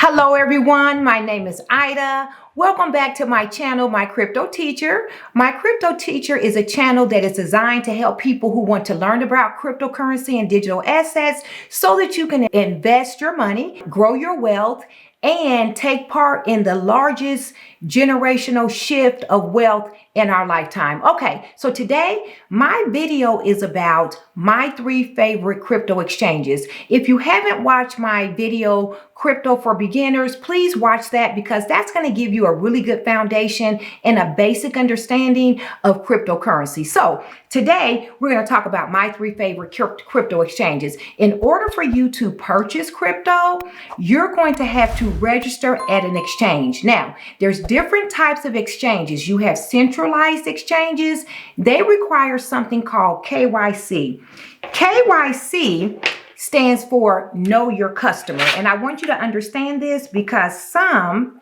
Hello everyone, my name is Ida. Welcome back to my channel, My Crypto Teacher. My Crypto Teacher is a channel that is designed to help people who want to learn about cryptocurrency and digital assets so that you can invest your money, grow your wealth, and take part in the largest generational shift of wealth in our lifetime. Okay, so today my video is about my 3 favorite crypto exchanges. If you haven't watched my video, Crypto for Beginners, please watch that because that's going to give you a really good foundation and a basic understanding of cryptocurrency. So today we're going to talk about my 3 favorite crypto exchanges. In order for you to purchase crypto, you're going to have to register at an exchange. Now, there's different types of exchanges. You have centralized exchanges. They require something called KYC. KYC stands for Know Your Customer. And I want you to understand this because some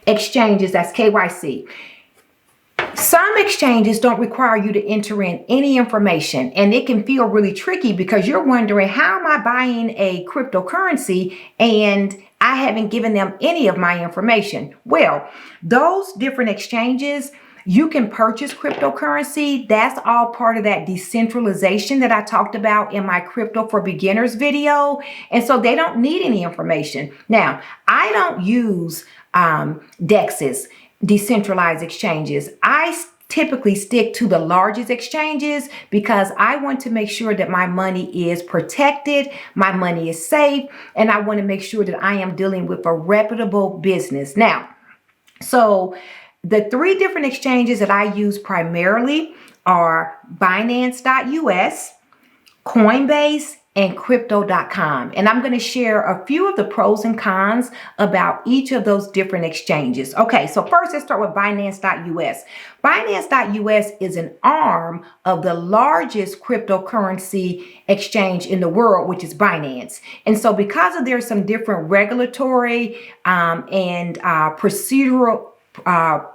exchanges, that's KYC. Some exchanges don't require you to enter in any information, and it can feel really tricky because you're wondering, how am I buying a cryptocurrency and I haven't given them any of my information? Well, those different exchanges, you can purchase cryptocurrency. That's all part of that decentralization that I talked about in my Crypto for Beginners video. And so they don't need any information. Now, I don't use DEXs, decentralized exchanges. I typically stick to the largest exchanges because I want to make sure that my money is protected, my money is safe, and I want to make sure that I am dealing with a reputable business. Now, so the 3 different exchanges that I use primarily are Binance.us, Coinbase, and Crypto.com. And I'm going to share a few of the pros and cons about each of those different exchanges. Okay, so first let's start with Binance.us. Binance.us is an arm of the largest cryptocurrency exchange in the world, which is Binance. And so because of there's some different regulatory and procedural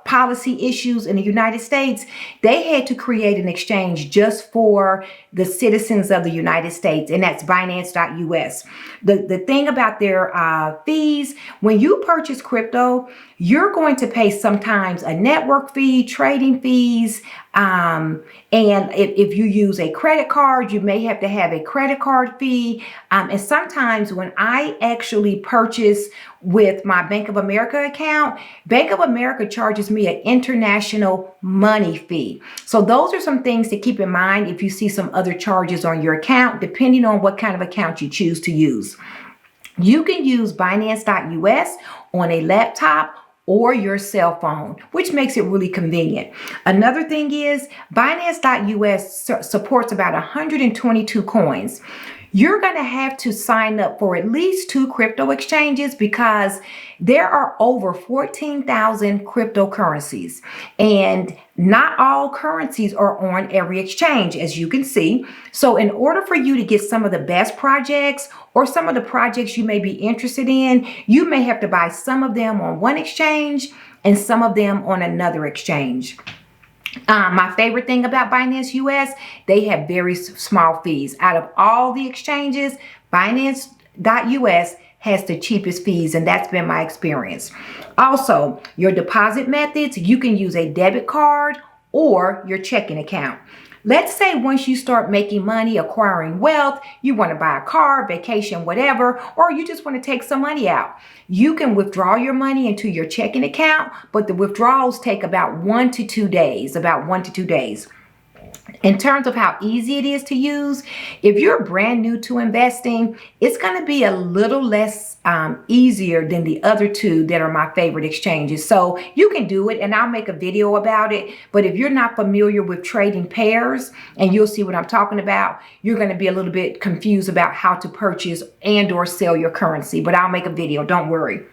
policy issues in the United States, they had to create an exchange just for the citizens of the United States, and that's Binance.us. The thing about their fees, when you purchase crypto, you're going to pay sometimes a network fee, trading fees, and if you use a credit card, you may have to have a credit card fee. And sometimes when I actually purchase with my Bank of America account, Bank of America charges me an international money fee. So those are some things to keep in mind if you see some other charges on your account, depending on what kind of account you choose to use. You can use Binance.us on a laptop or your cell phone, which makes it really convenient. Another thing is Binance.us supports about 122 coins. You're going to have to sign up for at least 2 crypto exchanges because there are over 14,000 cryptocurrencies, and not all currencies are on every exchange, as you can see. So in order for you to get some of the best projects or some of the projects you may be interested in, you may have to buy some of them on one exchange and some of them on another exchange. My favorite thing about Binance US, they have very small fees. Out of all the exchanges, Binance.us has the cheapest fees, and that's been my experience. Also, your deposit methods, you can use a debit card or your checking account. Let's say once you start making money, acquiring wealth, you want to buy a car, vacation, whatever, or you just want to take some money out. You can withdraw your money into your checking account, but the withdrawals take about 1 to 2 days, In terms of how easy it is to use, if you're brand new to investing, it's going to be a little less easier than the other 2 that are my favorite exchanges. So you can do it, and I'll make a video about it. But if you're not familiar with trading pairs, and you'll see what I'm talking about, you're going to be a little bit confused about how to purchase and or sell your currency. But I'll make a video, don't worry.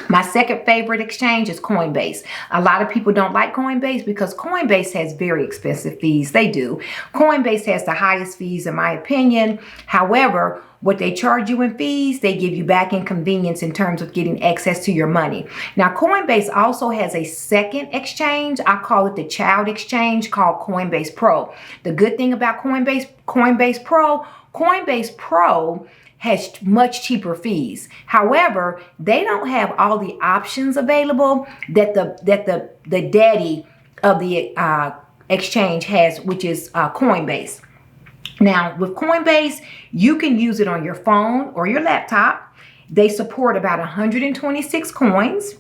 My second favorite exchange is Coinbase. A lot of people don't like Coinbase because Coinbase has very expensive fees. They do. Coinbase has the highest fees in my opinion. However, what they charge you in fees, they give you back in convenience in terms of getting access to your money. Now, Coinbase also has a second exchange. I call it the child exchange, called Coinbase Pro. The good thing about Coinbase Pro has much cheaper fees. However, they don't have all the options available that the daddy of the exchange has, which is Coinbase. Now, with Coinbase, you can use it on your phone or your laptop. They support about 126 coins.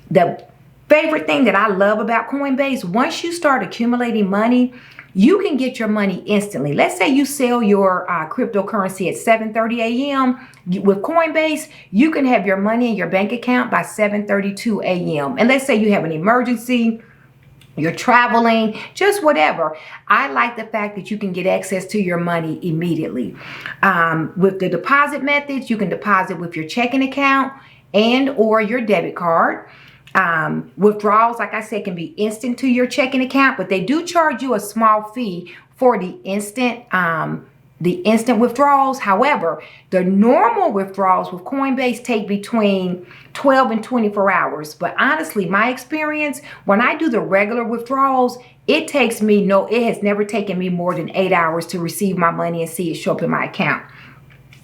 The favorite thing that I love about Coinbase, once you start accumulating money, you can get your money instantly. Let's say you sell your cryptocurrency at 7:30 a.m. With Coinbase, you can have your money in your bank account by 7:32 a.m. And let's say you have an emergency, you're traveling, just whatever. I like the fact that you can get access to your money immediately. With the deposit methods, you can deposit with your checking account and or your debit card. Withdrawals, like I said, can be instant to your checking account, but they do charge you a small fee for the instant withdrawals. However, the normal withdrawals with Coinbase take between 12 and 24 hours. But honestly, my experience, when I do the regular withdrawals, it has never taken me more than 8 hours to receive my money and see it show up in my account.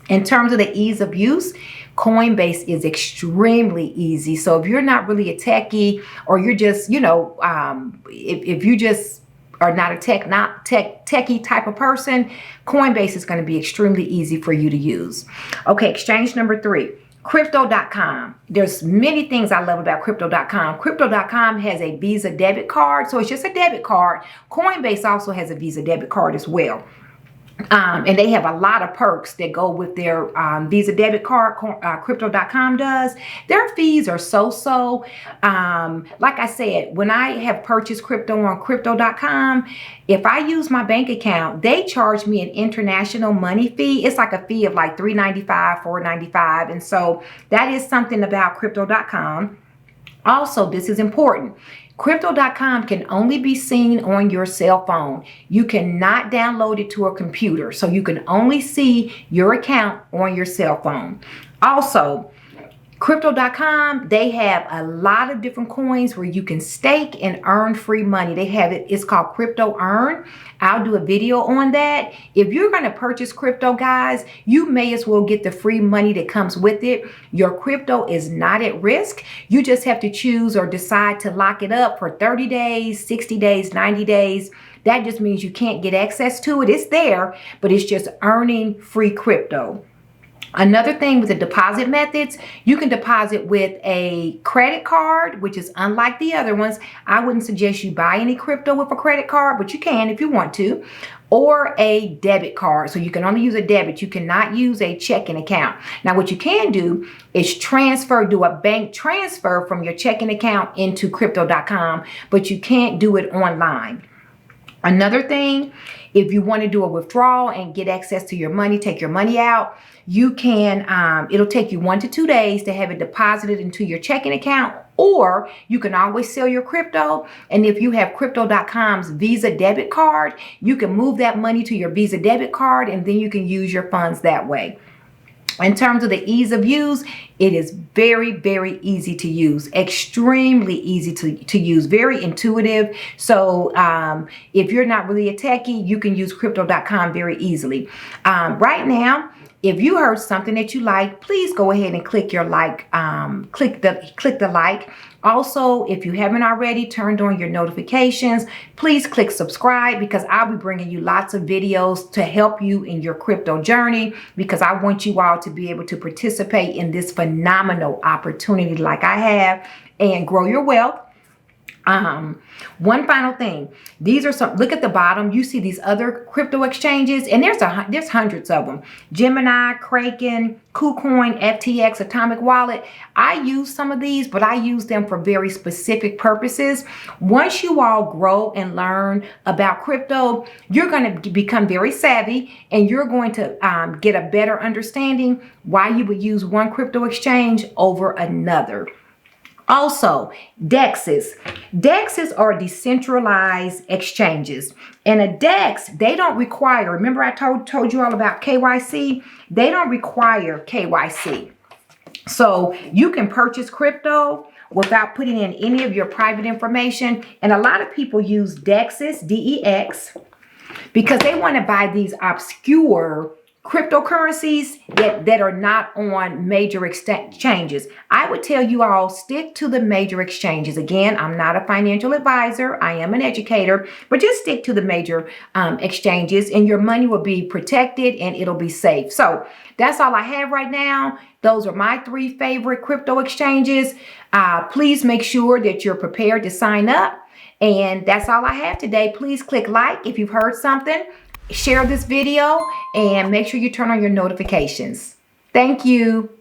In terms of the ease of use, Coinbase is extremely easy. So if you're not really a techie, or you're just, if you just are not a techie type of person, Coinbase is going to be extremely easy for you to use. Okay, exchange number 3, Crypto.com. There's many things I love about Crypto.com. Crypto.com has a Visa debit card, so it's just a debit card. Coinbase also has a Visa debit card as well. And they have a lot of perks that go with their Visa debit card. Crypto.com does. Their fees are so. Like I said, when I have purchased crypto on Crypto.com, if I use my bank account, they charge me an international money fee. It's like a fee of like $3.95, $4.95. And so that is something about Crypto.com. Also, this is important. Crypto.com can only be seen on your cell phone. You cannot download it to a computer. So you can only see your account on your cell phone. Also, Crypto.com, they have a lot of different coins where you can stake and earn free money. They have it. It's called Crypto Earn. I'll do a video on that. If you're going to purchase crypto, guys, you may as well get the free money that comes with it. Your crypto is not at risk. You just have to choose or decide to lock it up for 30 days, 60 days, 90 days. That just means you can't get access to it. It's there, but it's just earning free crypto. Another thing with the deposit methods, you can deposit with a credit card, which is unlike the other ones. I wouldn't suggest you buy any crypto with a credit card, but you can if you want to, or a debit card. So you can only use a debit. You cannot use a checking account. Now, what you can do is do a bank transfer from your checking account into Crypto.com, but you can't do it online. Another thing, if you want to do a withdrawal and get access to your money, take your money out, you can, it'll take you 1 to 2 days to have it deposited into your checking account, or you can always sell your crypto. And if you have Crypto.com's Visa debit card, you can move that money to your Visa debit card, and then you can use your funds that way. In terms of the ease of use, it is very, very easy to use, extremely easy to use, very intuitive. So if you're not really a techie, you can use Crypto.com very easily. Right now, if you heard something that you like, please go ahead and click your like, click the like. Also, if you haven't already turned on your notifications, please click subscribe, because I'll be bringing you lots of videos to help you in your crypto journey, because I want you all to be able to participate in this phenomenal opportunity like I have and grow your wealth. One final thing. These are some, look at the bottom. You see these other crypto exchanges, and there's hundreds of them. Gemini, Kraken, KuCoin, FTX, Atomic Wallet. I use some of these, but I use them for very specific purposes. Once you all grow and learn about crypto, you're going to become very savvy, and you're going to get a better understanding why you would use one crypto exchange over another. Also, DEXs. DEXs are decentralized exchanges. And a DEX, they don't require, remember I told you all about KYC? They don't require KYC. So you can purchase crypto without putting in any of your private information. And a lot of people use DEXs, DEX, because they want to buy these obscure cryptocurrencies that are not on major exchanges. I would tell you all, stick to the major exchanges. Again, I'm not a financial advisor. I am an educator, but just stick to the major exchanges and your money will be protected and it'll be safe. So that's all I have right now. Those are my 3 favorite crypto exchanges. Please make sure that you're prepared to sign up. And that's all I have today. Please click like if you've heard something. Share this video and make sure you turn on your notifications. Thank you.